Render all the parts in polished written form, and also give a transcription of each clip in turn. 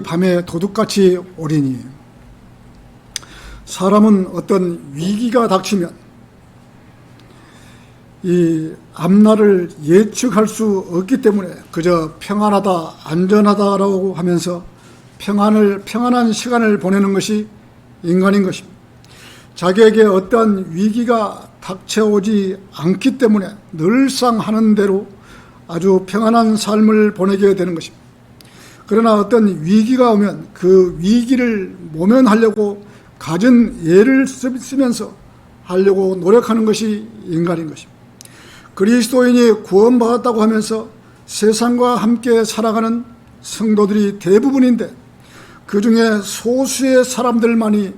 밤에 도둑같이 오리니. 사람은 어떤 위기가 닥치면 이 앞날을 예측할 수 없기 때문에 그저 평안하다, 안전하다라고 하면서 평안한 시간을 보내는 것이 인간인 것입니다. 자기에게 어떠한 위기가 닥쳐오지 않기 때문에 늘상 하는 대로 아주 평안한 삶을 보내게 되는 것입니다. 그러나 어떤 위기가 오면 그 위기를 모면하려고 갖은 예를 쓰면서 하려고 노력하는 것이 인간인 것입니다. 그리스도인이 구원받았다고 하면서 세상과 함께 살아가는 성도들이 대부분인데, 그 중에 소수의 사람들만이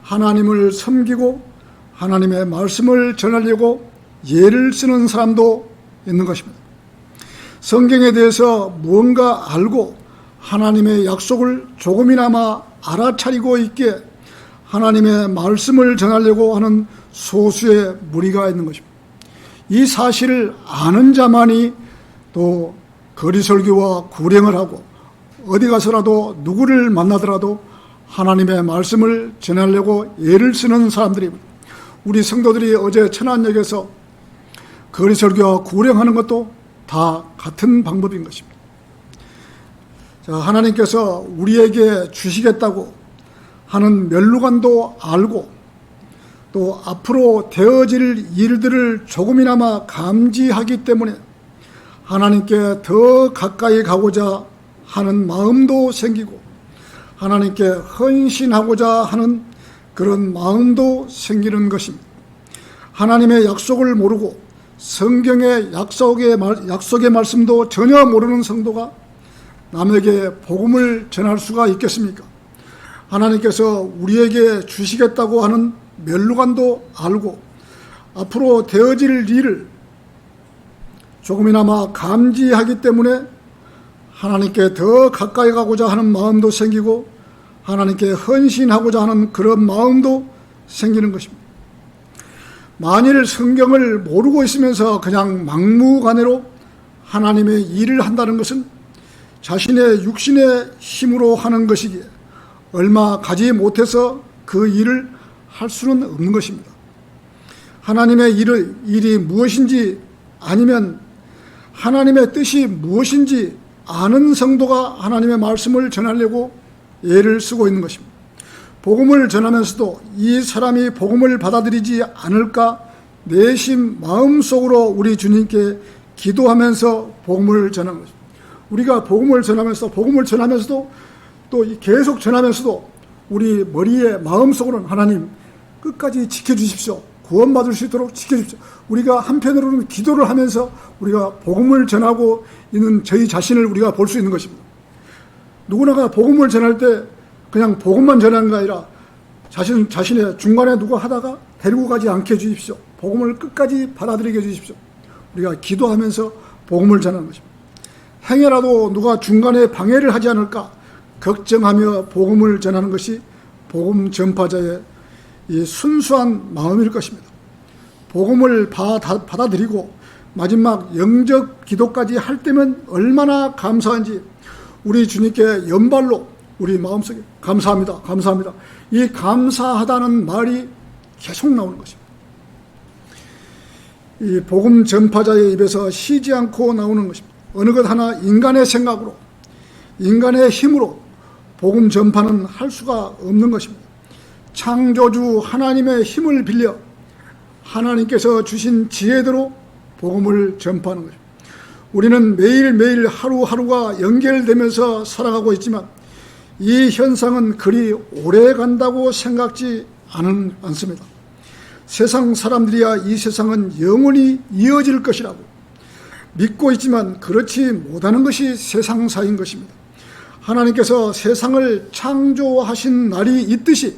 하나님을 섬기고 하나님의 말씀을 전하려고 예를 쓰는 사람도 있는 것입니다. 성경에 대해서 무언가 알고 하나님의 약속을 조금이나마 알아차리고 있기에 하나님의 말씀을 전하려고 하는 소수의 무리가 있는 것입니다. 이 사실을 아는 자만이 또 거리설교와 구령을 하고 어디 가서라도 누구를 만나더라도 하나님의 말씀을 전하려고 예를 쓰는 사람들입니다. 우리 성도들이 어제 천안역에서 거리설교와 구령하는 것도 다 같은 방법인 것입니다. 자, 하나님께서 우리에게 주시겠다고 하는 면류관도 알고 또 앞으로 되어질 일들을 조금이나마 감지하기 때문에 하나님께 더 가까이 가고자 하는 마음도 생기고 하나님께 헌신하고자 하는 그런 마음도 생기는 것입니다. 하나님의 약속을 모르고 성경의 약속의 말씀도 전혀 모르는 성도가 남에게 복음을 전할 수가 있겠습니까? 하나님께서 우리에게 주시겠다고 하는 면류관도 알고 앞으로 되어질 일을 조금이나마 감지하기 때문에 하나님께 더 가까이 가고자 하는 마음도 생기고 하나님께 헌신하고자 하는 그런 마음도 생기는 것입니다. 만일 성경을 모르고 있으면서 그냥 막무가내로 하나님의 일을 한다는 것은 자신의 육신의 힘으로 하는 것이기에 얼마 가지 못해서 그 일을 할 수는 없는 것입니다. 하나님의 일이 무엇인지 아니면 하나님의 뜻이 무엇인지 아는 성도가 하나님의 말씀을 전하려고 예를 쓰고 있는 것입니다. 복음을 전하면서도 이 사람이 복음을 받아들이지 않을까 내심 마음속으로 우리 주님께 기도하면서 복음을 전하는 것입니다. 우리가 복음을 전하면서도 또 계속 전하면서도 우리 머리에 마음속으로는 하나님 끝까지 지켜주십시오. 구원받을 수 있도록 지켜주십시오. 우리가 한편으로는 기도를 하면서 우리가 복음을 전하고 있는 저희 자신을 우리가 볼 수 있는 것입니다. 누구나가 복음을 전할 때 그냥 복음만 전하는 게 아니라 자신의 중간에 누가 하다가 데리고 가지 않게 해주십시오. 복음을 끝까지 받아들이게 해주십시오. 우리가 기도하면서 복음을 전하는 것입니다. 행여라도 누가 중간에 방해를 하지 않을까 걱정하며 복음을 전하는 것이 복음 전파자의 이 순수한 마음일 것입니다. 복음을 받아들이고 마지막 영적 기도까지 할 때면 얼마나 감사한지 우리 주님께 연발로 우리 마음속에 감사합니다. 감사합니다. 이 감사하다는 말이 계속 나오는 것입니다. 이 복음 전파자의 입에서 쉬지 않고 나오는 것입니다. 어느 것 하나 인간의 생각으로 인간의 힘으로 복음 전파는 할 수가 없는 것입니다. 창조주 하나님의 힘을 빌려 하나님께서 주신 지혜대로 복음을 전파하는 것입니다. 우리는 매일매일 하루하루가 연결되면서 살아가고 있지만 이 현상은 그리 오래 간다고 생각지 않습니다. 세상 사람들이야 이 세상은 영원히 이어질 것이라고 믿고 있지만 그렇지 못하는 것이 세상사인 것입니다. 하나님께서 세상을 창조하신 날이 있듯이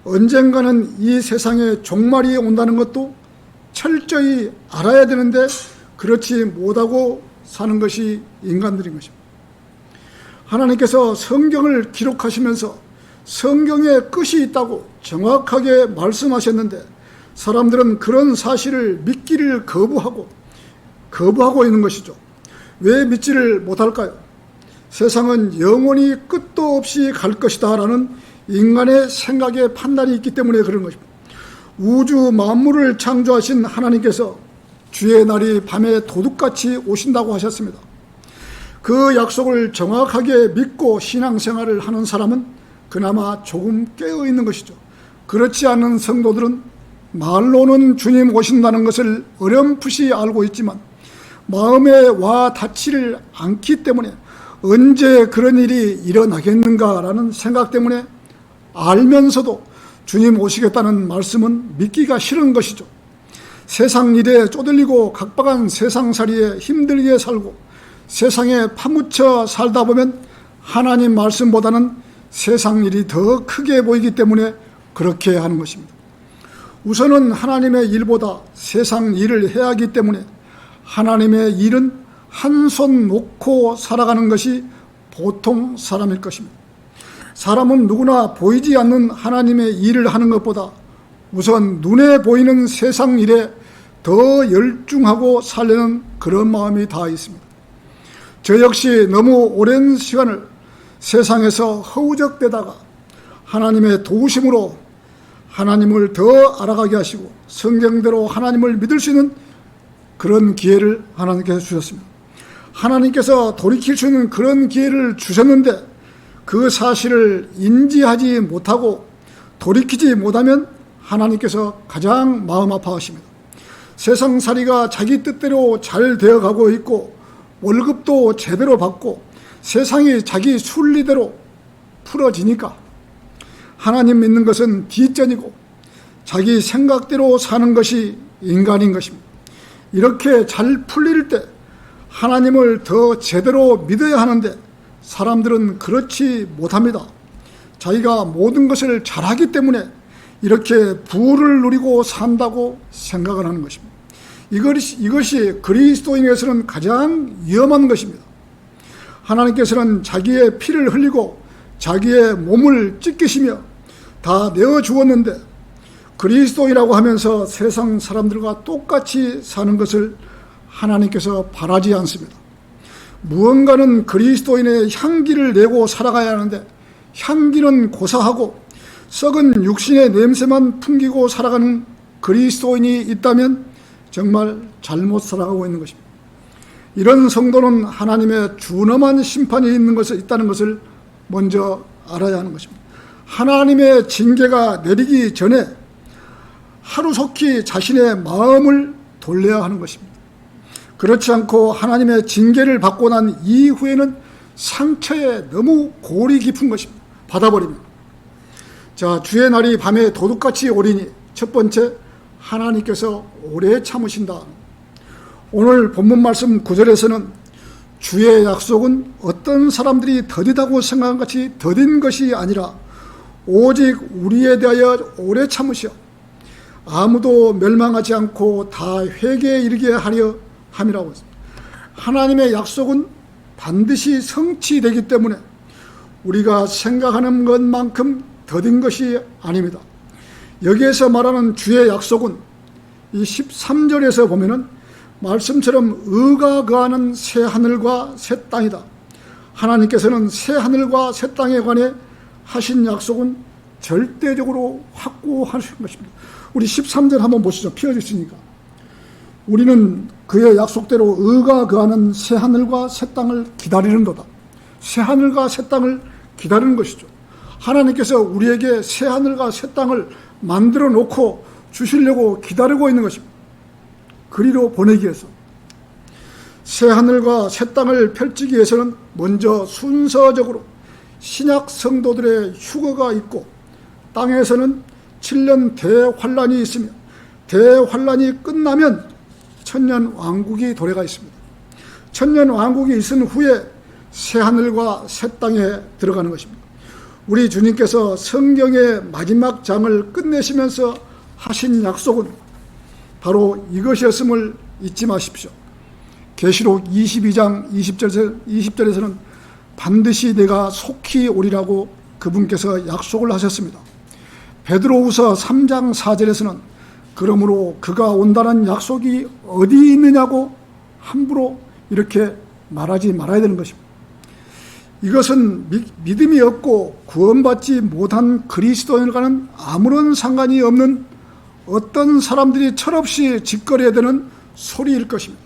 언젠가는 이 세상에 종말이 온다는 것도 철저히 알아야 되는데 그렇지 못하고 사는 것이 인간들인 것입니다. 하나님께서 성경을 기록하시면서 성경에 끝이 있다고 정확하게 말씀하셨는데 사람들은 그런 사실을 믿기를 거부하고 있는 것이죠. 왜 믿지를 못할까요? 세상은 영원히 끝도 없이 갈 것이다 라는 인간의 생각에 판단이 있기 때문에 그런 것입니다. 우주 만물을 창조하신 하나님께서 주의 날이 밤에 도둑같이 오신다고 하셨습니다. 그 약속을 정확하게 믿고 신앙생활을 하는 사람은 그나마 조금 깨어있는 것이죠. 그렇지 않은 성도들은 말로는 주님 오신다는 것을 어렴풋이 알고 있지만 마음에 와 닿지를 않기 때문에 언제 그런 일이 일어나겠는가라는 생각 때문에 알면서도 주님 오시겠다는 말씀은 믿기가 싫은 것이죠. 세상 일에 쪼들리고 각박한 세상살이에 힘들게 살고 세상에 파묻혀 살다 보면 하나님 말씀보다는 세상 일이 더 크게 보이기 때문에 그렇게 하는 것입니다. 우선은 하나님의 일보다 세상 일을 해야 하기 때문에 하나님의 일은 한 손 놓고 살아가는 것이 보통 사람일 것입니다. 사람은 누구나 보이지 않는 하나님의 일을 하는 것보다 우선 눈에 보이는 세상 일에 더 열중하고 살려는 그런 마음이 다 있습니다. 저 역시 너무 오랜 시간을 세상에서 허우적대다가 하나님의 도우심으로 하나님을 더 알아가게 하시고 성경대로 하나님을 믿을 수 있는 그런 기회를 하나님께서 주셨습니다. 하나님께서 돌이킬 수 있는 그런 기회를 주셨는데 그 사실을 인지하지 못하고 돌이키지 못하면 하나님께서 가장 마음 아파하십니다. 세상살이가 자기 뜻대로 잘 되어가고 있고 월급도 제대로 받고 세상이 자기 순리대로 풀어지니까 하나님 믿는 것은 뒷전이고 자기 생각대로 사는 것이 인간인 것입니다. 이렇게 잘 풀릴 때 하나님을 더 제대로 믿어야 하는데 사람들은 그렇지 못합니다. 자기가 모든 것을 잘하기 때문에 이렇게 부를 누리고 산다고 생각을 하는 것입니다. 이것이 그리스도인에게서는 가장 위험한 것입니다. 하나님께서는 자기의 피를 흘리고 자기의 몸을 찢기시며 다 내어주었는데 그리스도인이라고 하면서 세상 사람들과 똑같이 사는 것을 하나님께서 바라지 않습니다. 무언가는 그리스도인의 향기를 내고 살아가야 하는데 향기는 고사하고 썩은 육신의 냄새만 풍기고 살아가는 그리스도인이 있다면 정말 잘못 살아가고 있는 것입니다. 이런 성도는 하나님의 준엄한 심판이 있다는 것을 먼저 알아야 하는 것입니다. 하나님의 징계가 내리기 전에 하루속히 자신의 마음을 돌려야 하는 것입니다. 그렇지 않고 하나님의 징계를 받고 난 이후에는 상처에 너무 골이 깊은 것입니다. 받아버립니다. 자, 주의 날이 밤에 도둑같이 오리니 첫 번째, 하나님께서 오래 참으신다. 오늘 본문 말씀 9절에서는 주의 약속은 어떤 사람들이 더디다고 생각한 같이 더딘 것이 아니라 오직 우리에 대하여 오래 참으시어 아무도 멸망하지 않고 다 회개에 이르게 하려 함이라고 했습니다. 하나님의 약속은 반드시 성취되기 때문에 우리가 생각하는 것만큼 더딘 것이 아닙니다. 여기에서 말하는 주의 약속은 이 13절에서 보면은 말씀처럼 의가 거하는 새 하늘과 새 땅이다. 하나님께서는 새 하늘과 새 땅에 관해 하신 약속은 절대적으로 확고하신 것입니다. 우리 13절 한번 보시죠. 피어주시니까. 우리는 그의 약속대로 의가 거하는 새 하늘과 새 땅을 기다리는도다. 새 하늘과 새 땅을 기다리는 것이죠. 하나님께서 우리에게 새 하늘과 새 땅을 만들어 놓고 주시려고 기다리고 있는 것입니다. 그리로 보내기 위해서. 새 하늘과 새 땅을 펼치기 위해서는 먼저 순서적으로 신약 성도들의 휴거가 있고 땅에서는 7년 대환란이 있으며 대환란이 끝나면 천년 왕국이 도래가 있습니다. 천년 왕국이 있은 후에 새 하늘과 새 땅에 들어가는 것입니다. 우리 주님께서 성경의 마지막 장을 끝내시면서 하신 약속은 바로 이것이었음을 잊지 마십시오. 계시록 22장 20절에서는 반드시 내가 속히 오리라고 그분께서 약속을 하셨습니다. 베드로후서 3장 4절에서는 그러므로 그가 온다는 약속이 어디 있느냐고 함부로 이렇게 말하지 말아야 되는 것입니다. 이것은 믿음이 없고 구원받지 못한 그리스도인과는 아무런 상관이 없는 어떤 사람들이 철없이 짓거려야 되는 소리일 것입니다.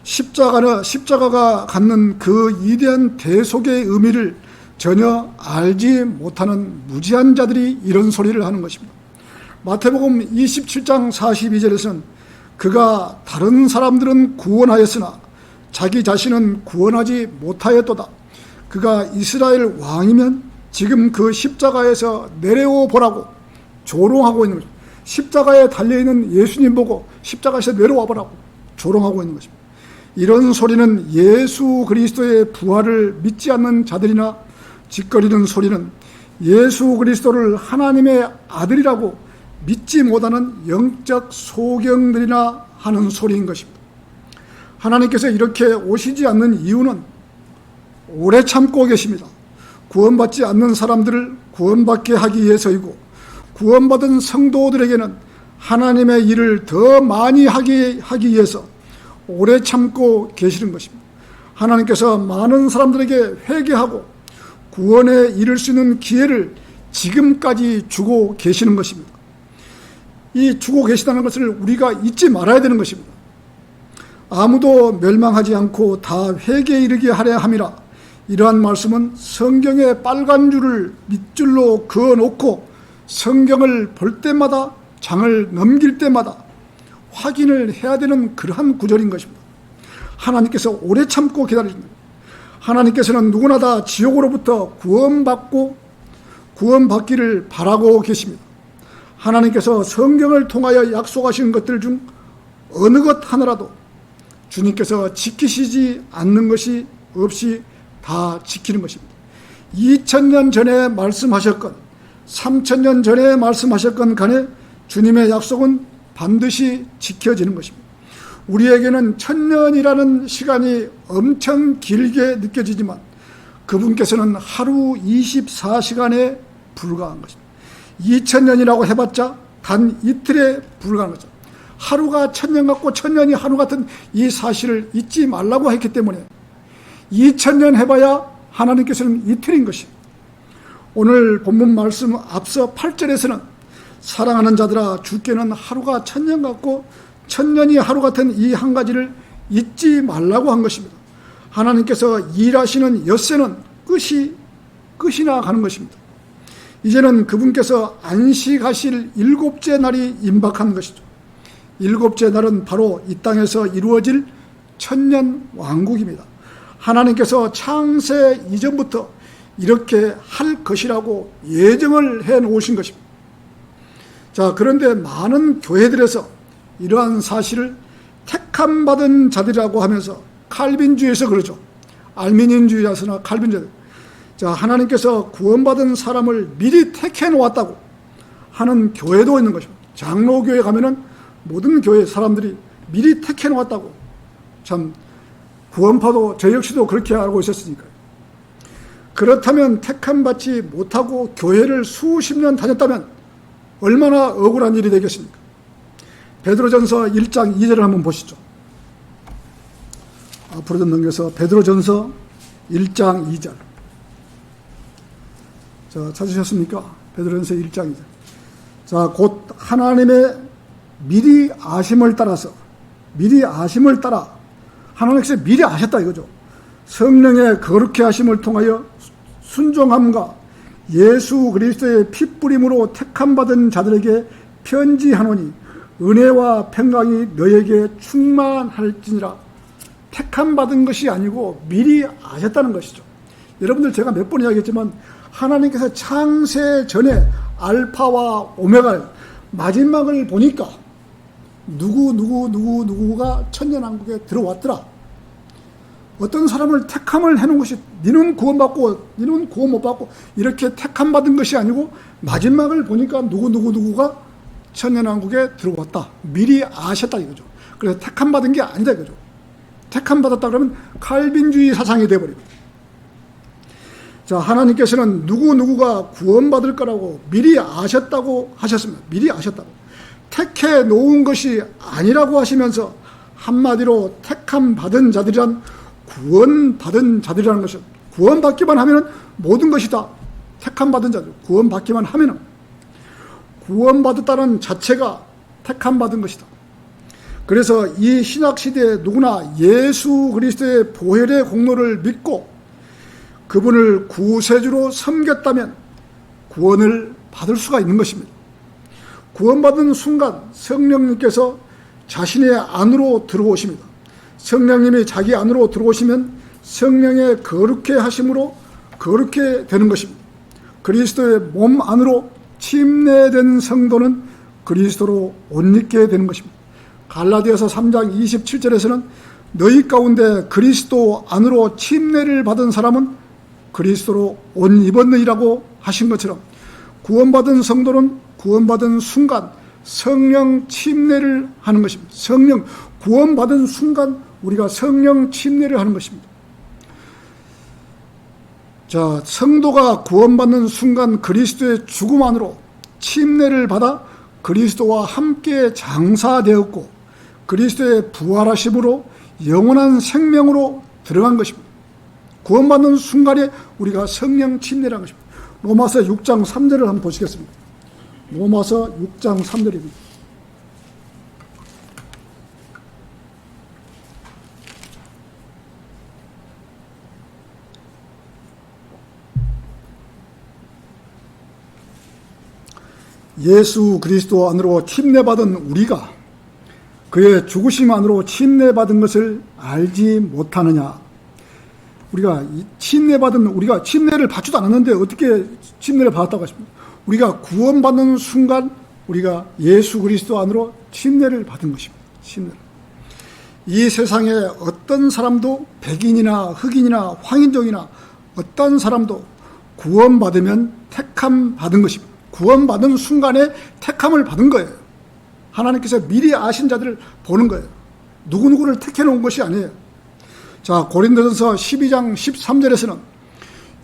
십자가가 갖는 그 위대한 대속의 의미를 전혀 알지 못하는 무지한 자들이 이런 소리를 하는 것입니다. 마태복음 27장 42절에서는 그가 다른 사람들은 구원하였으나 자기 자신은 구원하지 못하였도다. 그가 이스라엘 왕이면 지금 그 십자가에서 내려오 보라고 조롱하고 있는 것입니다. 십자가에 달려있는 예수님 보고 십자가에서 내려와 보라고 조롱하고 있는 것입니다. 이런 소리는 예수 그리스도의 부활을 믿지 않는 자들이나 짓거리는 소리는 예수 그리스도를 하나님의 아들이라고 믿지 못하는 영적 소경들이나 하는 소리인 것입니다. 하나님께서 이렇게 오시지 않는 이유는 오래 참고 계십니다. 구원받지 않는 사람들을 구원받게 하기 위해서이고, 구원받은 성도들에게는 하나님의 일을 더 많이 하기 위해서 오래 참고 계시는 것입니다. 하나님께서 많은 사람들에게 회개하고 구원에 이를 수 있는 기회를 지금까지 주고 계시는 것입니다. 이 주고 계시다는 것을 우리가 잊지 말아야 되는 것입니다. 아무도 멸망하지 않고 다 회개에 이르게 하려 함이라. 이러한 말씀은 성경의 빨간 줄을 밑줄로 그어놓고 성경을 볼 때마다, 장을 넘길 때마다 확인을 해야 되는 그러한 구절인 것입니다. 하나님께서 오래 참고 기다리십니다. 하나님께서는 누구나 다 지옥으로부터 구원받기를 바라고 계십니다. 하나님께서 성경을 통하여 약속하신 것들 중 어느 것 하나라도 주님께서 지키시지 않는 것이 없이 다 지키는 것입니다. 2000년 전에 말씀하셨건 3000년 전에 말씀하셨건 간에 주님의 약속은 반드시 지켜지는 것입니다. 우리에게는 1000년이라는 시간이 엄청 길게 느껴지지만 그분께서는 하루 24시간에 불과한 것입니다. 2000년이라고 해봤자 단 이틀에 불과한 거죠. 하루가 1000년 같고 1000년이 하루 같은 이 사실을 잊지 말라고 했기 때문에 2000년 해봐야 하나님께서는 이틀인 것입니다. 오늘 본문 말씀 앞서 8절에서는 사랑하는 자들아 주께는 하루가 1000년 같고 1000년이 하루 같은 이 한 가지를 잊지 말라고 한 것입니다. 하나님께서 일하시는 엿새는 끝이 나가는 것입니다. 이제는 그분께서 안식하실 7째 날이 임박한 것이죠. 7째 날은 바로 이 땅에서 이루어질 천년 왕국입니다. 하나님께서 창세 이전부터 이렇게 할 것이라고 예정을 해 놓으신 것입니다. 자, 그런데 많은 교회들에서 이러한 사실을 택함받은 자들이라고 하면서 칼빈주의에서 그러죠. 알미니언주의자나 칼빈주의. 자, 하나님께서 구원받은 사람을 미리 택해 놓았다고 하는 교회도 있는 것입니다. 장로교회 가면은 모든 교회 사람들이 미리 택해 놓았다고. 참 구원파도 저 역시도 그렇게 알고 있었으니까요. 그렇다면 택함받지 못하고 교회를 수십 년 다녔다면 얼마나 억울한 일이 되겠습니까? 베드로전서 1장 2절을 한번 보시죠. 앞으로 좀 넘겨서 베드로전서 1장 2절. 자, 찾으셨습니까? 베드로전서 1장 2절. 자, 곧 하나님의 미리 아심을 따라 하나님께서 미리 아셨다 이거죠. 성령의 거룩해 하심을 통하여 순종함과 예수 그리스도의 핏부림으로 택함받은 자들에게 편지하노니 은혜와 평강이 너에게 충만할지니라. 택함받은 것이 아니고 미리 아셨다는 것이죠. 여러분들 제가 몇 번 이야기했지만 하나님께서 창세 전에 알파와 오메가 마지막을 보니까 누구가 천년왕국에 들어왔더라. 어떤 사람을 택함을 해놓은 것이 니는 구원받고 니는 구원 못 받고 이렇게 택함받은 것이 아니고 마지막을 보니까 누구가 천년왕국에 들어왔다. 미리 아셨다 이거죠. 그래서 택함받은 게 아니다 이거죠. 택함받았다 그러면 칼빈주의 사상이 되어버립니다. 자, 하나님께서는 누구가 구원받을 거라고 미리 아셨다고 하셨습니다. 미리 아셨다고. 택해 놓은 것이 아니라고 하시면서 한마디로 택함 받은 자들이란 구원받은 자들이라는 것이죠. 구원받기만 하면 모든 것이 다 택함받은 자들, 구원받기만 하면 구원받았다는 자체가 택함받은 것이다. 그래서 이 신약시대에 누구나 예수 그리스도의 보혈의 공로를 믿고 그분을 구세주로 섬겼다면 구원을 받을 수가 있는 것입니다. 구원받은 순간 성령님께서 자신의 안으로 들어오십니다. 성령님이 자기 안으로 들어오시면 성령의 거룩해 하심으로 거룩해 되는 것입니다. 그리스도의 몸 안으로 침례된 성도는 그리스도로 옷 입게 되는 것입니다. 갈라디아서 3장 27절에서는 너희 가운데 그리스도 안으로 침례를 받은 사람은 그리스도로 옷 입었느니라고 하신 것처럼 구원받은 성도는 구원받은 순간 성령 침례를 하는 것입니다. 성령 구원받은 순간 우리가 성령 침례를 하는 것입니다. 자, 성도가 구원받는 순간 그리스도의 죽음 안으로 침례를 받아 그리스도와 함께 장사되었고 그리스도의 부활하심으로 영원한 생명으로 들어간 것입니다. 구원받는 순간에 우리가 성령 침례를 한 것입니다. 로마서 6장 3절을 한번 보시겠습니다. 로마서 6장 3절입니다. 예수 그리스도 안으로 침례받은 우리가 그의 죽으심 안으로 침례받은 것을 알지 못하느냐. 우리가 우리가 침례를 받지도 않았는데 어떻게 침례를 받았다고 하십니까? 우리가 구원받는 순간 우리가 예수 그리스도 안으로 침례를 받은 것입니다. 침례를. 이 세상에 어떤 사람도 백인이나 흑인이나 황인종이나 어떤 사람도 구원받으면 택함 받은 것입니다. 구원받은 순간에 택함을 받은 거예요. 하나님께서 미리 아신 자들을 보는 거예요. 누구누구를 택해 놓은 것이 아니에요. 자, 고린도전서 12장 13절에서는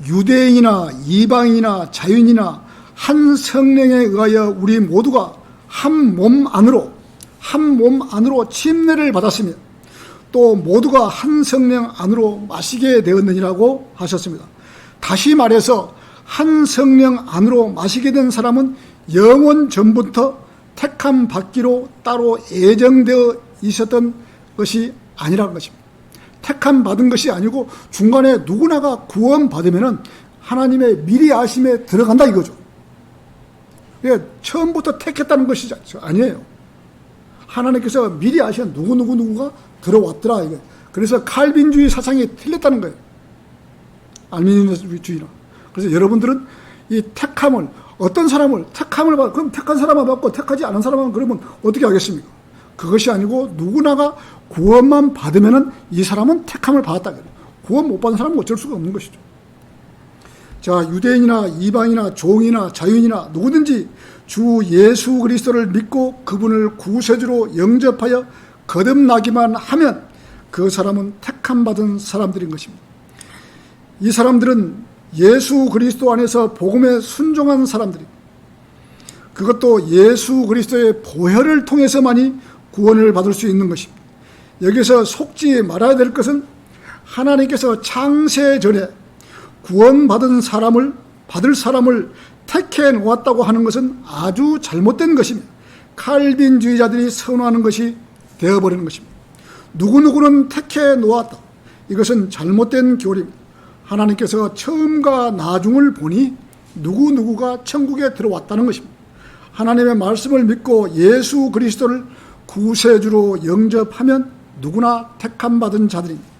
유대인이나 이방인이나 자유인이나 한 성령에 의하여 우리 모두가 한 몸 안으로 침례를 받았으며 또 모두가 한 성령 안으로 마시게 되었느니라고 하셨습니다. 다시 말해서 한 성령 안으로 마시게 된 사람은 영원 전부터 택함 받기로 따로 예정되어 있었던 것이 아니라는 것입니다. 택함 받은 것이 아니고 중간에 누구나가 구원 받으면은 하나님의 미리 아심에 들어간다 이거죠. 그러니까 처음부터 택했다는 것이 아니에요. 하나님께서 미리 아시면 누구가 들어왔더라 이거. 그래서 칼빈주의 사상이 틀렸다는 거예요. 알미니주의나. 그래서 여러분들은 이 택함을 어떤 사람을 택함을 받 그럼 택한 사람만 받고 택하지 않은 사람은 그러면 어떻게 하겠습니까? 그것이 아니고 누구나가 구원만 받으면은 이 사람은 택함을 받았다 그래요. 구원 못 받은 사람은 어쩔 수가 없는 것이죠. 자, 유대인이나 이방이나 종이나 자유인이나 누구든지 주 예수 그리스도를 믿고 그분을 구세주로 영접하여 거듭나기만 하면 그 사람은 택함 받은 사람들인 것입니다. 이 사람들은 예수 그리스도 안에서 복음에 순종한 사람들이 그것도 예수 그리스도의 보혈을 통해서만이 구원을 받을 수 있는 것입니다. 여기서 속지 말아야 될 것은 하나님께서 창세 전에 구원받은 받을 사람을 택해 놓았다고 하는 것은 아주 잘못된 것입니다. 칼빈주의자들이 선호하는 것이 되어버리는 것입니다. 누구누구는 택해 놓았다. 이것은 잘못된 교리입니다. 하나님께서 처음과 나중을 보니 누구누구가 천국에 들어왔다는 것입니다. 하나님의 말씀을 믿고 예수 그리스도를 구세주로 영접하면 누구나 택함받은 자들입니다.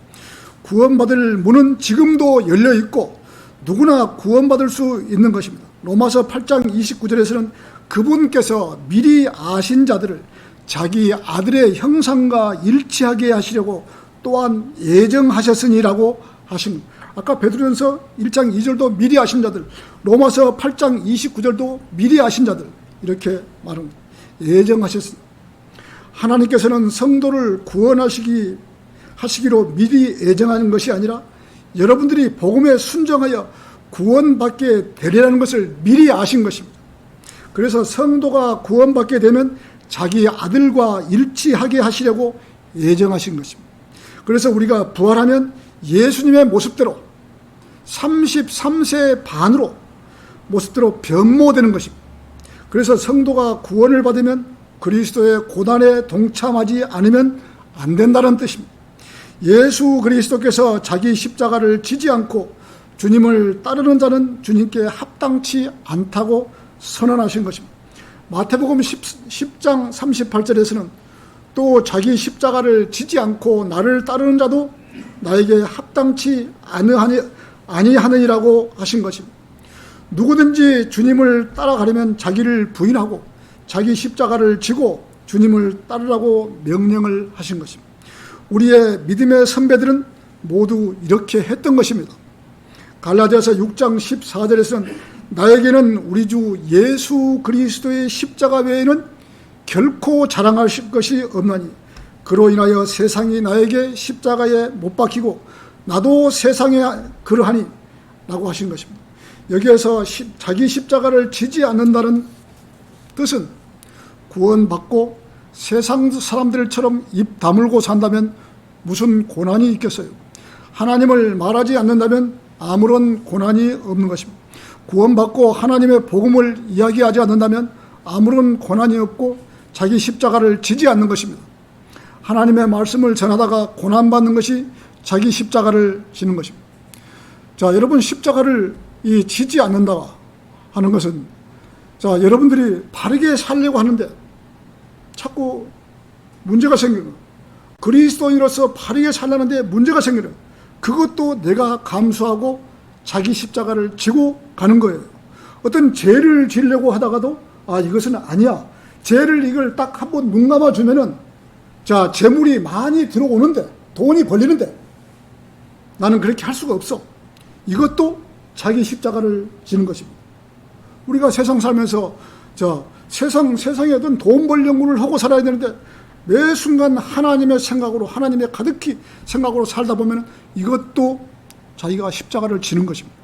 구원받을 문은 지금도 열려있고 누구나 구원받을 수 있는 것입니다. 로마서 8장 29절에서는 그분께서 미리 아신 자들을 자기 아들의 형상과 일치하게 하시려고 또한 예정하셨으니라고 하십니다. 아까 베드로전서 1장 2절도 미리 아신 자들, 로마서 8장 29절도 미리 아신 자들 이렇게 말합니다. 예정하셨습니다. 하나님께서는 성도를 구원하시기로 미리 예정하는 것이 아니라 여러분들이 복음에 순종하여 구원받게 되리라는 것을 미리 아신 것입니다. 그래서 성도가 구원받게 되면 자기 아들과 일치하게 하시려고 예정하신 것입니다. 그래서 우리가 부활하면 예수님의 모습대로 33세 반으로 모습대로 변모되는 것입니다. 그래서 성도가 구원을 받으면 그리스도의 고난에 동참하지 않으면 안 된다는 뜻입니다. 예수 그리스도께서 자기 십자가를 지지 않고 주님을 따르는 자는 주님께 합당치 않다고 선언하신 것입니다. 마태복음 10장 38절에서는 또 자기 십자가를 지지 않고 나를 따르는 자도 나에게 합당치 아니하느니라고 하신 것입니다. 누구든지 주님을 따라가려면 자기를 부인하고 자기 십자가를 지고 주님을 따르라고 명령을 하신 것입니다. 우리의 믿음의 선배들은 모두 이렇게 했던 것입니다. 갈라디아서 6장 14절에서는 나에게는 우리 주 예수 그리스도의 십자가 외에는 결코 자랑할 것이 없나니 그로 인하여 세상이 나에게 십자가에 못 박히고 나도 세상에 그러하니 라고 하신 것입니다. 여기에서 자기 십자가를 지지 않는다는 뜻은 구원받고 세상 사람들처럼 입 다물고 산다면 무슨 고난이 있겠어요? 하나님을 말하지 않는다면 아무런 고난이 없는 것입니다. 구원받고 하나님의 복음을 이야기하지 않는다면 아무런 고난이 없고 자기 십자가를 지지 않는 것입니다. 하나님의 말씀을 전하다가 고난받는 것이 자기 십자가를 지는 것입니다. 자, 여러분 십자가를 지지 않는다 하는 것은 자, 여러분들이 바르게 살려고 하는데 자꾸 문제가 생기는 거예요. 그리스도인으로서 바르게 살려는데 문제가 생기는 거예요. 그것도 내가 감수하고 자기 십자가를 지고 가는 거예요. 어떤 죄를 지려고 하다가도 이것은 아니야. 죄를 이걸 딱 한번 눈 감아주면은 자, 재물이 많이 들어오는데 돈이 벌리는데 나는 그렇게 할 수가 없어. 이것도 자기 십자가를 지는 것입니다. 우리가 세상 살면서 세상에 어떤 돈 벌 연구를 하고 살아야 되는데 매 순간 하나님의 생각으로 하나님의 가득히 생각으로 살다 보면 이것도 자기가 십자가를 지는 것입니다.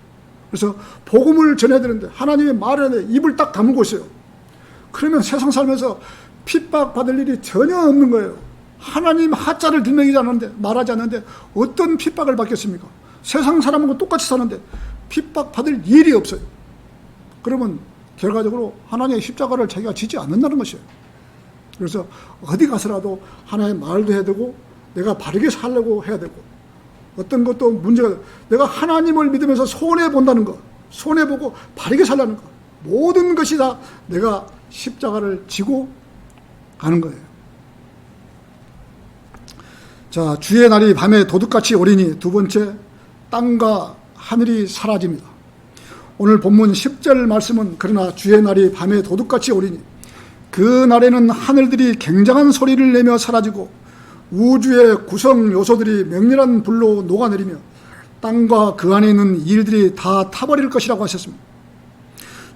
그래서 복음을 전해야 되는데 하나님의 말에 입을 딱 다물고 있어요. 그러면 세상 살면서 핍박받을 일이 전혀 없는 거예요. 하나님 하자를 들먹이지 않는데 말하지 않는데 어떤 핍박을 받겠습니까? 세상 사람하고 똑같이 사는데 핍박받을 일이 없어요. 그러면 결과적으로 하나님의 십자가를 자기가 지지 않는다는 것이에요. 그래서 어디 가서라도 하나님의 말도 해야 되고 내가 바르게 살려고 해야 되고 어떤 것도 문제가 내가 하나님을 믿으면서 손해본다는 것, 손해보고 바르게 살라는 것, 모든 것이 다 내가 십자가를 지고 가는 거예요. 자, 주의 날이 밤에 도둑같이 오리니 두 번째, 땅과 하늘이 사라집니다. 오늘 본문 10절 말씀은 그러나 주의 날이 밤에 도둑같이 오리니 그 날에는 하늘들이 굉장한 소리를 내며 사라지고 우주의 구성 요소들이 맹렬한 불로 녹아내리며 땅과 그 안에 있는 일들이 다 타버릴 것이라고 하셨습니다.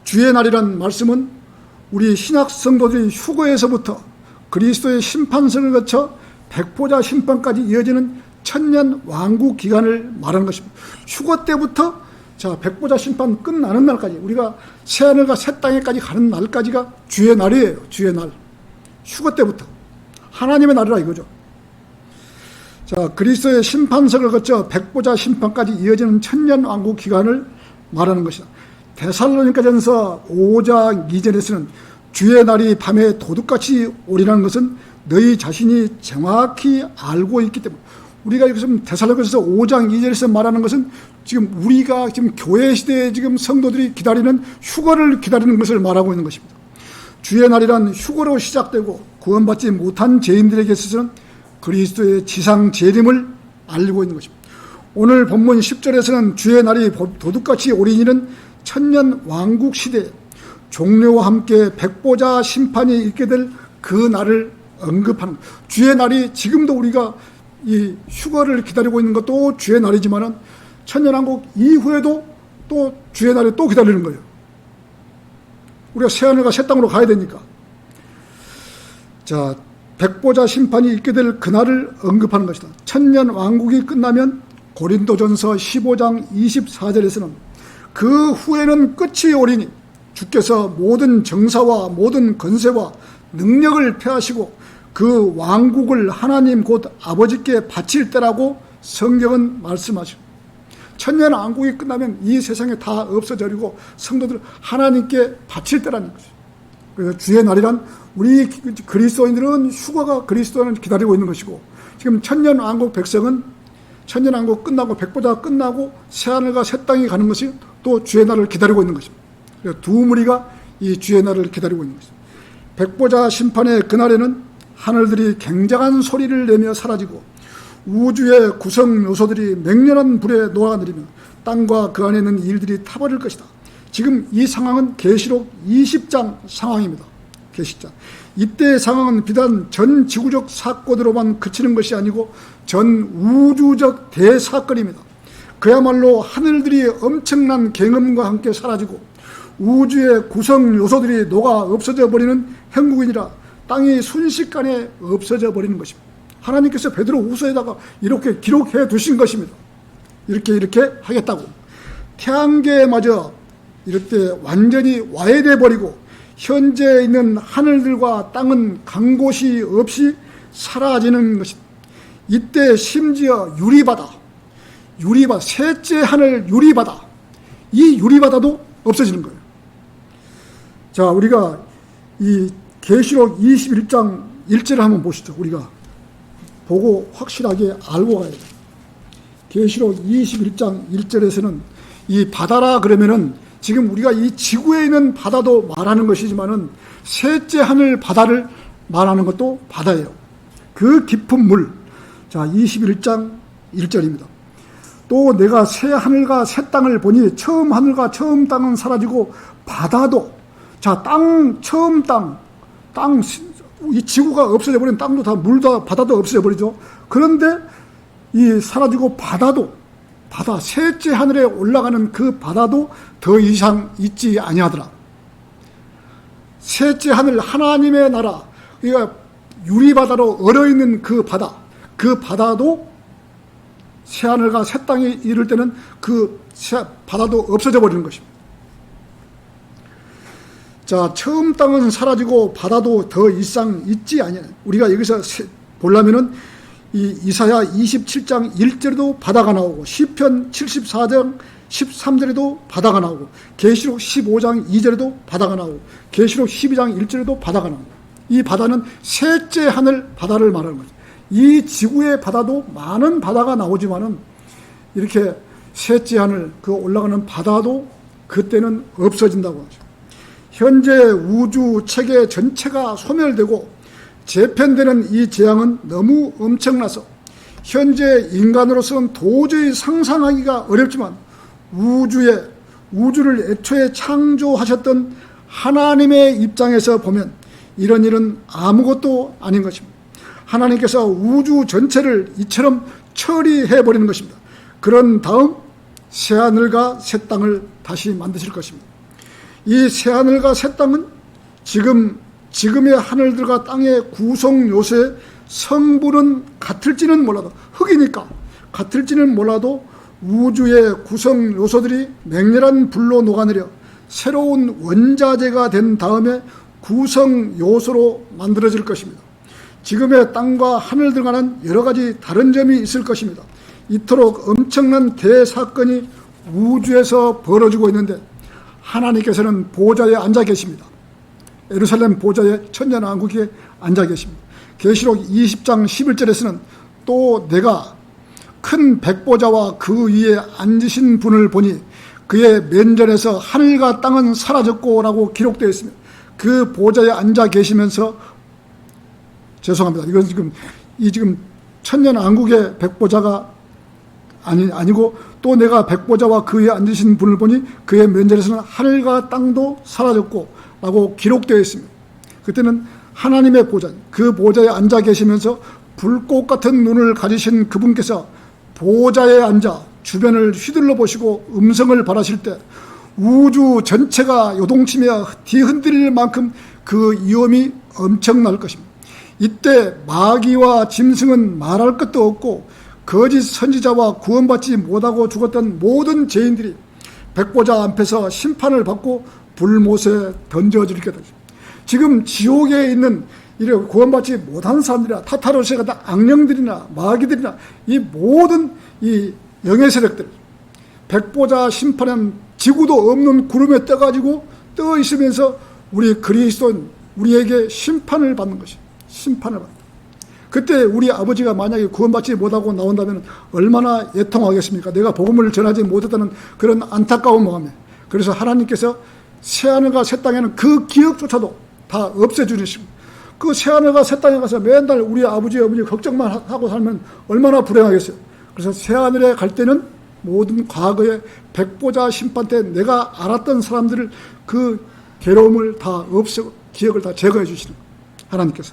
주의 날이란 말씀은 우리 신약 성도들이 휴거에서부터 그리스도의 심판선을 거쳐 백보자 심판까지 이어지는 천년 왕국 기간을 말하는 것입니다. 휴거 때부터 백보자 심판 끝나는 날까지 우리가 새하늘과 새 땅에까지 가는 날까지가 주의 날이에요. 주의 날. 휴거 때부터 하나님의 날이라 이거죠. 자, 그리스도의 심판석을 거쳐 백보자 심판까지 이어지는 천년 왕국 기간을 말하는 것이다. 데살로니가전서 5장 2절에서는 주의 날이 밤에 도둑같이 오리라는 것은 너희 자신이 정확히 알고 있기 때문에 우리가 지금 데살로니가전서 5장 2절에서 말하는 것은 지금 우리가 지금 교회 시대에 지금 성도들이 기다리는 휴거를 기다리는 것을 말하고 있는 것입니다. 주의 날이란 휴거로 시작되고 구원받지 못한 죄인들에게 있어서는 그리스도의 지상 재림을 알리고 있는 것입니다. 오늘 본문 10절에서는 주의 날이 도둑같이 오리니는 천년 왕국 시대에 종료와 함께 백보자 심판이 있게 될 그 날을 언급하는 주의 날이 지금도 우리가 이 휴거를 기다리고 있는 것도 주의 날이지만은 천년왕국 이후에도 또 주의 날이 또 기다리는 거예요. 우리가 새하늘과 새 땅으로 가야 되니까. 자, 백보자 심판이 있게 될 그날을 언급하는 것이다. 천년 왕국이 끝나면 고린도전서 15장 24절에서는 그 후에는 끝이 오리니 주께서 모든 정사와 모든 권세와 능력을 폐하시고 그 왕국을 하나님 곧 아버지께 바칠 때라고 성경은 말씀하시고 천년 왕국이 끝나면 이 세상에 다 없어져버리고 성도들 하나님께 바칠 때라는 거죠. 그래서 주의 날이란 우리 그리스도인들은 휴거가 그리스도는 기다리고 있는 것이고, 지금 천년 왕국 백성은 천년 왕국 끝나고 백보자가 끝나고 새하늘과 새 땅이 가는 것이 또 주의 날을 기다리고 있는 것입니다. 그래서 두 무리가 이 주의 날을 기다리고 있는 것입니다. 백보자 심판의 그날에는 하늘들이 굉장한 소리를 내며 사라지고 우주의 구성 요소들이 맹렬한 불에 녹아내리며 땅과 그 안에 있는 일들이 타버릴 것이다. 지금 이 상황은 계시록 20장 상황입니다. 계시장. 이때의 상황은 비단 전 지구적 사건으로만 그치는 것이 아니고 전 우주적 대사건입니다. 그야말로 하늘들이 엄청난 경음과 함께 사라지고 우주의 구성 요소들이 녹아 없어져 버리는 형국이니라 땅이 순식간에 없어져 버리는 것입니다. 하나님께서 베드로 후서에다가 이렇게 기록해 두신 것입니다. 이렇게 하겠다고. 태양계마저 이렇게 완전히 와해돼 버리고 현재 있는 하늘들과 땅은 간 곳이 없이 사라지는 것입니다. 이때 심지어 유리바다, 셋째 하늘 유리바다, 이 유리바다도 없어지는 거예요. 자, 우리가 이 계시록 21장 1절을 한번 보시죠. 우리가 보고 확실하게 알고 가야 돼요. 계시록 21장 1절에서는 이 바다라 그러면은 지금 우리가 이 지구에 있는 바다도 말하는 것이지만은 셋째 하늘 바다를 말하는 것도 바다예요. 그 깊은 물. 자, 21장 1절입니다. 또 내가 새 하늘과 새 땅을 보니 처음 하늘과 처음 땅은 사라지고 바다도, 자, 처음 땅, 이 지구가 없어져 버린 땅도 다 물도 바다도 없어져 버리죠. 그런데 이 사라지고 바다 셋째 하늘에 올라가는 그 바다도 더 이상 있지 아니하더라. 셋째 하늘 하나님의 나라, 그러니까 유리바다로 얼어있는 그 바다도 새 하늘과 새 땅이 이를 때는 그 바다도 없어져 버리는 것입니다. 자, 처음 땅은 사라지고 바다도 더 이상 있지 아니하. 우리가 여기서 보려면은 이 이사야 27장 1절에도 바다가 나오고 시편 74장 13절에도 바다가 나오고 계시록 15장 2절에도 바다가 나오고 계시록 12장 1절에도 바다가 나오고, 이 바다는 셋째 하늘 바다를 말하는 거죠. 이 지구의 바다도 많은 바다가 나오지만은 이렇게 셋째 하늘 그 올라가는 바다도 그때는 없어진다고 하죠. 현재 우주 체계 전체가 소멸되고 재편되는 이 재앙은 너무 엄청나서 현재 인간으로서는 도저히 상상하기가 어렵지만 우주를 애초에 창조하셨던 하나님의 입장에서 보면 이런 일은 아무것도 아닌 것입니다. 하나님께서 우주 전체를 이처럼 처리해버리는 것입니다. 그런 다음 새하늘과 새 땅을 다시 만드실 것입니다. 이 새하늘과 새 땅은 지금의 하늘들과 땅의 구성 요소의 성분은 같을지는 몰라도, 흙이니까 같을지는 몰라도 우주의 구성 요소들이 맹렬한 불로 녹아내려 새로운 원자재가 된 다음에 구성 요소로 만들어질 것입니다. 지금의 땅과 하늘들과는 여러 가지 다른 점이 있을 것입니다. 이토록 엄청난 대사건이 우주에서 벌어지고 있는데 하나님께서는 보좌에 앉아 계십니다. 예루살렘 보좌에 천년왕국에 앉아 계십니다. 계시록 20장 11절에서는 또 내가 큰 백보자와 그 위에 앉으신 분을 보니 그의 면전에서 하늘과 땅은 사라졌고 라고 기록되어 있습니다. 그 보좌에 앉아 계시면서, 죄송합니다. 이건 지금 천년왕국의 백보자가 아니고 또 내가 백보자와 그 위에 앉으신 분을 보니 그의 면전에서는 하늘과 땅도 사라졌고 라고 기록되어 있습니다. 그때는 하나님의 보좌, 그 보좌에 앉아 계시면서 불꽃 같은 눈을 가지신 그분께서 보좌에 앉아 주변을 휘둘러 보시고 음성을 발하실 때 우주 전체가 요동치며 뒤흔들릴 만큼 그 위험이 엄청날 것입니다. 이때 마귀와 짐승은 말할 것도 없고 거짓 선지자와 구원받지 못하고 죽었던 모든 죄인들이 백보자 앞에서 심판을 받고 불못에 던져질 것이다. 지금 지옥에 있는 이런 구원받지 못한 사람들이나 타타로스에 같은 악령들이나 마귀들이나 이 모든 이 영의 세력들, 백보자 심판은 지구도 없는 구름에 떠가지고 떠 있으면서 우리 그리스도인 우리에게 심판을 받는 것이 심판을 받는. 그때 우리 아버지가 만약에 구원받지 못하고 나온다면 얼마나 애통하겠습니까? 내가 복음을 전하지 못했다는 그런 안타까운 마음에. 그래서 하나님께서 새하늘과 새 땅에는 그 기억조차도 다 없애주시고 그 새하늘과 새 땅에 가서 맨날 우리 아버지 어머니 걱정만 하고 살면 얼마나 불행하겠어요. 그래서 새하늘에 갈 때는 모든 과거의 백보자 심판 때 내가 알았던 사람들을 그 괴로움을 다 없애고 기억을 다 제거해 주시는 하나님께서.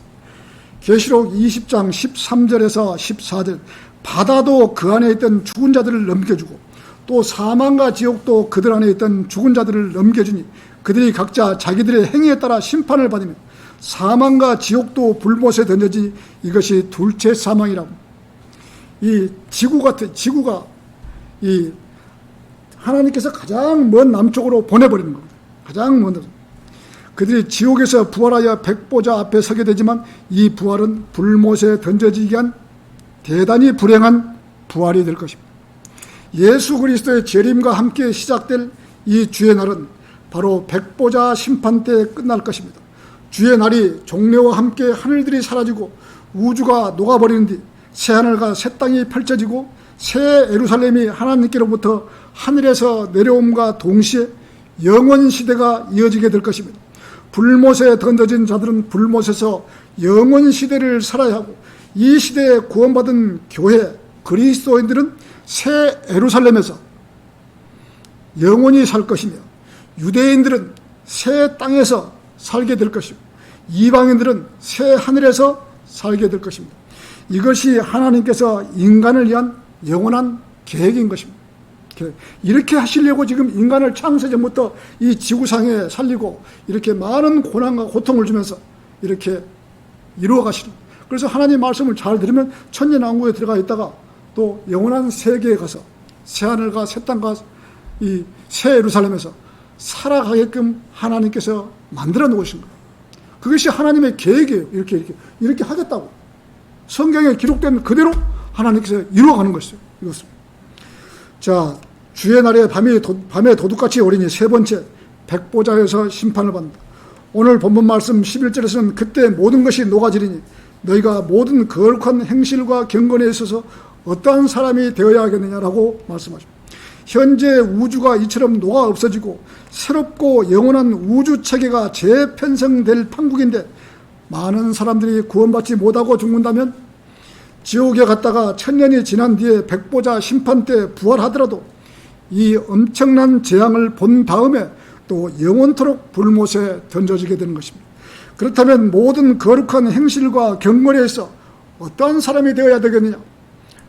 계시록 20장 13절에서 14절 바다도 그 안에 있던 죽은 자들을 넘겨주고 또 사망과 지옥도 그들 안에 있던 죽은 자들을 넘겨주니 그들이 각자 자기들의 행위에 따라 심판을 받으며 사망과 지옥도 불못에 던져지 이것이 둘째 사망이라고. 이 지구가 이 하나님께서 가장 먼 남쪽으로 보내버리는 겁니다. 가장 먼 남쪽. 그들이 지옥에서 부활하여 백보자 앞에 서게 되지만 이 부활은 불못에 던져지기 위한 대단히 불행한 부활이 될 것입니다. 예수 그리스도의 재림과 함께 시작될 이 주의 날은 바로 백보자 심판 때 끝날 것입니다. 주의 날이 종려와 함께 하늘들이 사라지고 우주가 녹아버리는 뒤 새하늘과 새 땅이 펼쳐지고 새 예루살렘이 하나님께로부터 하늘에서 내려옴과 동시에 영원 시대가 이어지게 될 것입니다. 불못에 던져진 자들은 불못에서 영원 시대를 살아야 하고 이 시대에 구원받은 교회 그리스도인들은 새 예루살렘에서 영원히 살 것이며 유대인들은 새 땅에서 살게 될 것이고 이방인들은 새 하늘에서 살게 될 것입니다. 이것이 하나님께서 인간을 위한 영원한 계획인 것입니다. 이렇게 하시려고 지금 인간을 창세전부터 이 지구상에 살리고 이렇게 많은 고난과 고통을 주면서 이렇게 이루어 가시는. 그래서 하나님 말씀을 잘 들으면 천년왕국에 들어가 있다가 또 영원한 세계에 가서 새하늘과 새 땅과 이 새 예루살렘에서 살아가게끔 하나님께서 만들어 놓으신 거예요. 그것이 하나님의 계획이에요. 이렇게 하겠다고 성경에 기록된 그대로 하나님께서 이루어가는 것이죠. 이것을. 자, 주의 날에 밤에 도둑같이 오리니 세 번째 백보자에서 심판을 받는다. 오늘 본문 말씀 11절에서는 그때 모든 것이 녹아지리니 너희가 모든 거룩한 행실과 경건에 있어서 어떠한 사람이 되어야 하겠느냐라고 말씀하십니다. 현재 우주가 이처럼 녹아 없어지고 새롭고 영원한 우주 체계가 재편성될 판국인데 많은 사람들이 구원받지 못하고 죽는다면 지옥에 갔다가 천년이 지난 뒤에 백보자 심판 때 부활하더라도 이 엄청난 재앙을 본 다음에 또 영원토록 불못에 던져지게 되는 것입니다. 그렇다면 모든 거룩한 행실과 경건에 있어 어떠한 사람이 되어야 되겠느냐?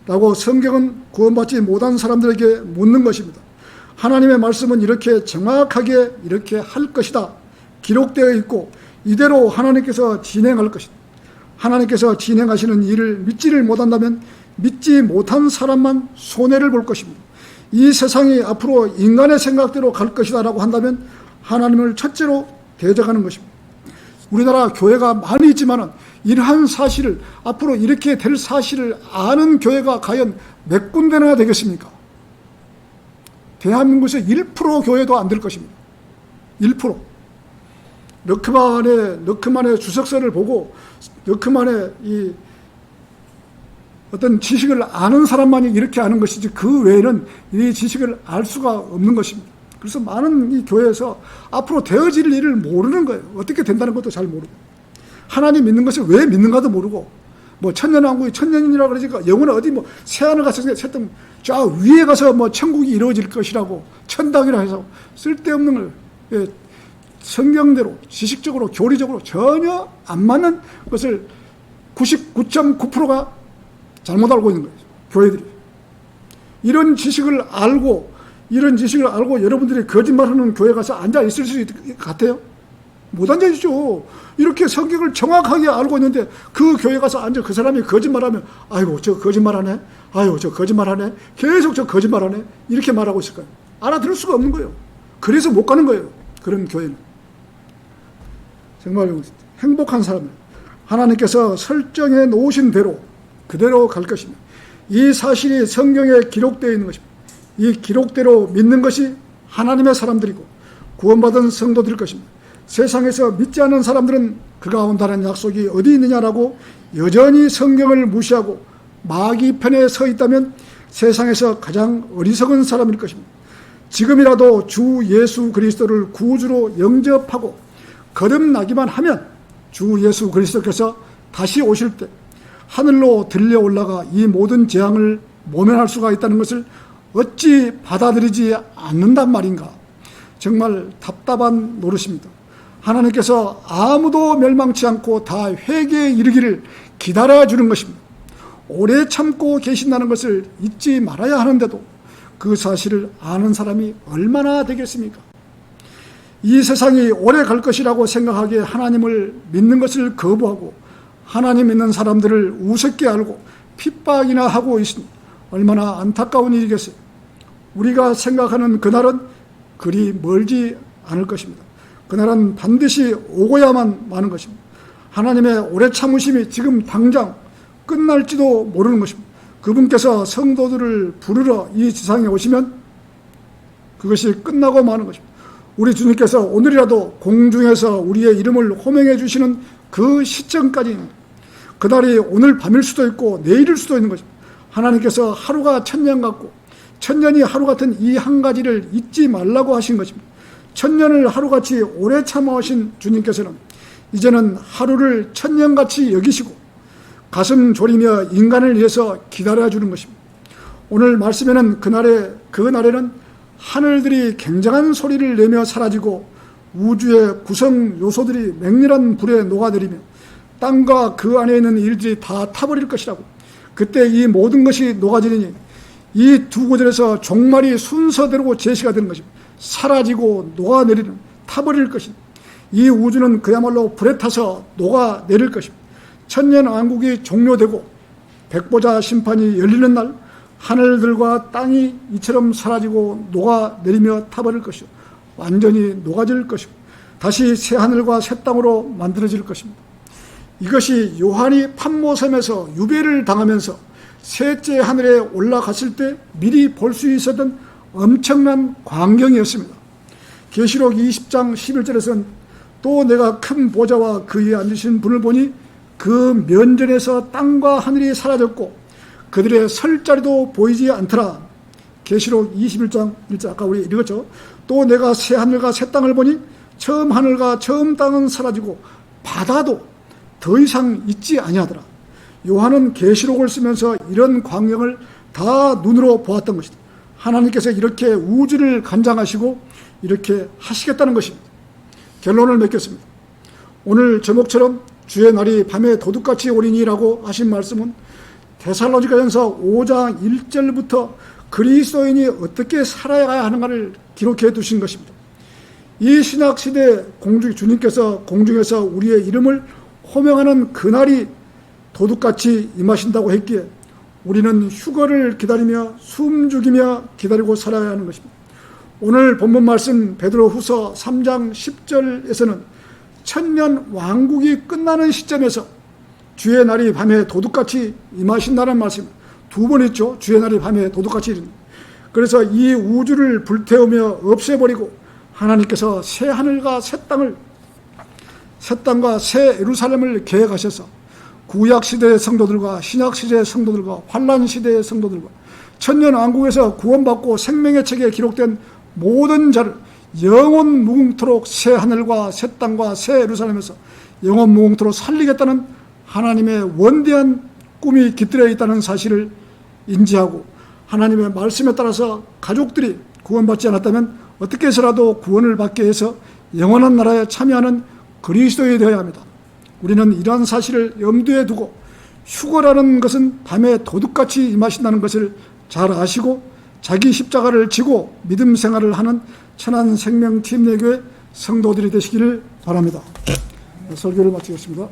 라고 성경은 구원받지 못한 사람들에게 묻는 것입니다. 하나님의 말씀은 이렇게 정확하게 이렇게 할 것이다 기록되어 있고 이대로 하나님께서 진행할 것이다. 하나님께서 진행하시는 일을 믿지를 못한다면 믿지 못한 사람만 손해를 볼 것입니다. 이 세상이 앞으로 인간의 생각대로 갈 것이다 라고 한다면 하나님을 첫째로 대적하는 것입니다. 우리나라 교회가 많이 있지만 이러한 사실을 앞으로 이렇게 될 사실을 아는 교회가 과연 몇 군데나 되겠습니까? 대한민국에서 1% 교회도 안 될 것입니다. 1%. 너크만의 주석서를 보고 너크만의 이 어떤 지식을 아는 사람만이 이렇게 아는 것이지 그 외에는 이 지식을 알 수가 없는 것입니다. 그래서 많은 이 교회에서 앞으로 되어질 일을 모르는 거예요. 어떻게 된다는 것도 잘 모르고 하나님 믿는 것을 왜 믿는가도 모르고 뭐 천년왕국이 천년이라고 그러니까 영혼은 어디 뭐 새하늘 가서 새땅 저 위에 가서 뭐 천국이 이루어질 것이라고 천당이라 해서 쓸데없는 걸 예, 성경대로 지식적으로 교리적으로 전혀 안 맞는 것을 99.9%가 잘못 알고 있는 거예요. 교회들이. 이런 지식을 알고 여러분들이 거짓말하는 교회 가서 앉아 있을 수 같아요? 못 앉아 있죠. 이렇게 성경을 정확하게 알고 있는데 그 교회 가서 앉아 그 사람이 거짓말하면 아이고 저 거짓말하네. 아이고 저 거짓말하네. 계속 저 거짓말하네. 이렇게 말하고 있을 거예요. 알아들을 수가 없는 거예요. 그래서 못 가는 거예요. 그런 교회는. 정말 행복한 사람이에요. 하나님께서 설정해 놓으신 대로 그대로 갈 것입니다. 이 사실이 성경에 기록되어 있는 것입니다. 이 기록대로 믿는 것이 하나님의 사람들이고 구원받은 성도들일 것입니다. 세상에서 믿지 않는 사람들은 그가 온다는 약속이 어디 있느냐라고 여전히 성경을 무시하고 마귀 편에 서 있다면 세상에서 가장 어리석은 사람일 것입니다. 지금이라도 주 예수 그리스도를 구주로 영접하고 거듭나기만 하면 주 예수 그리스도께서 다시 오실 때 하늘로 들려 올라가 이 모든 재앙을 모면할 수가 있다는 것을 어찌 받아들이지 않는단 말인가. 정말 답답한 노릇입니다. 하나님께서 아무도 멸망치 않고 다 회개에 이르기를 기다려주는 것입니다. 오래 참고 계신다는 것을 잊지 말아야 하는데도 그 사실을 아는 사람이 얼마나 되겠습니까? 이 세상이 오래 갈 것이라고 생각하기에 하나님을 믿는 것을 거부하고 하나님 믿는 사람들을 우습게 알고 핍박이나 하고 있으니 얼마나 안타까운 일이겠어요. 우리가 생각하는 그날은 그리 멀지 않을 것입니다. 그날은 반드시 오고야만 마는 것입니다. 하나님의 오래 참으심이 지금 당장 끝날지도 모르는 것입니다. 그분께서 성도들을 부르러 이 지상에 오시면 그것이 끝나고 마는 것입니다. 우리 주님께서 오늘이라도 공중에서 우리의 이름을 호명해 주시는 그 시점까지입니다. 그날이 오늘 밤일 수도 있고 내일일 수도 있는 것입니다. 하나님께서 하루가 천년 같고 천년이 하루 같은 이 한 가지를 잊지 말라고 하신 것입니다. 천년을 하루같이 오래 참아오신 주님께서는 이제는 하루를 천년같이 여기시고 가슴 졸이며 인간을 위해서 기다려주는 것입니다. 오늘 말씀에는 그 날에는 하늘들이 굉장한 소리를 내며 사라지고 우주의 구성 요소들이 맹렬한 불에 녹아내리며 땅과 그 안에 있는 일들이 다 타버릴 것이라고. 그때 이 모든 것이 녹아지니 이 두 구절에서 종말이 순서대로 제시가 되는 것입니다. 사라지고 녹아내리는, 타버릴 것입니다. 이 우주는 그야말로 불에 타서 녹아내릴 것입니다. 천년 왕국이 종료되고 백보자 심판이 열리는 날 하늘들과 땅이 이처럼 사라지고 녹아내리며 타버릴 것이요, 완전히 녹아질 것이고 다시 새 하늘과 새 땅으로 만들어질 것입니다. 이것이 요한이 patmos섬에서 유배를 당하면서 셋째 하늘에 올라갔을 때 미리 볼 수 있었던 엄청난 광경이었습니다. 계시록 20장 11절에서는 또 내가 큰 보좌와 그 위에 앉으신 분을 보니 그 면전에서 땅과 하늘이 사라졌고 그들의 설 자리도 보이지 않더라. 계시록 21장 1절 아까 우리 읽었죠. 또 내가 새 하늘과 새 땅을 보니 처음 하늘과 처음 땅은 사라지고 바다도 더 이상 있지 아니하더라. 요한은 계시록을 쓰면서 이런 광경을 다 눈으로 보았던 것이다. 하나님께서 이렇게 우주를 관장하시고 이렇게 하시겠다는 것입니다. 결론을 맺겠습니다. 오늘 제목처럼 주의 날이 밤에 도둑같이 오리니라고 하신 말씀은 데살로니가전서 5장 1절부터 그리스도인이 어떻게 살아가야 하는가를 기록해 두신 것입니다. 이 신약시대 주님께서 공중에서 우리의 이름을 호명하는 그날이 도둑같이 임하신다고 했기에 우리는 휴거를 기다리며 숨죽이며 기다리고 살아야 하는 것입니다. 오늘 본문 말씀 베드로후서 3장 10절에서는 천년 왕국이 끝나는 시점에서 주의 날이 밤에 도둑같이 임하신다는 말씀 두 번 있죠. 주의 날이 밤에 도둑같이 이른다. 그래서 이 우주를 불태우며 없애버리고 하나님께서 새 하늘과 새 땅과 새 예루살렘을 계획하셔서 구약시대의 성도들과 신약시대의 성도들과 환란시대의 성도들과 천년왕국에서 구원받고 생명의 책에 기록된 모든 자를 영원 무궁토록 새 하늘과 새 땅과 새 예루살렘에서 영원 무궁토록 살리겠다는 하나님의 원대한 꿈이 깃들어 있다는 사실을 인지하고 하나님의 말씀에 따라서 가족들이 구원받지 않았다면 어떻게 해서라도 구원을 받게 해서 영원한 나라에 참여하는 그리스도인이 되어야 합니다. 우리는 이러한 사실을 염두에 두고 휴거라는 것은 밤에 도둑같이 임하신다는 것을 잘 아시고 자기 십자가를 지고 믿음 생활을 하는 천안생명팀내교회 성도들이 되시기를 바랍니다. 설교를 마치겠습니다.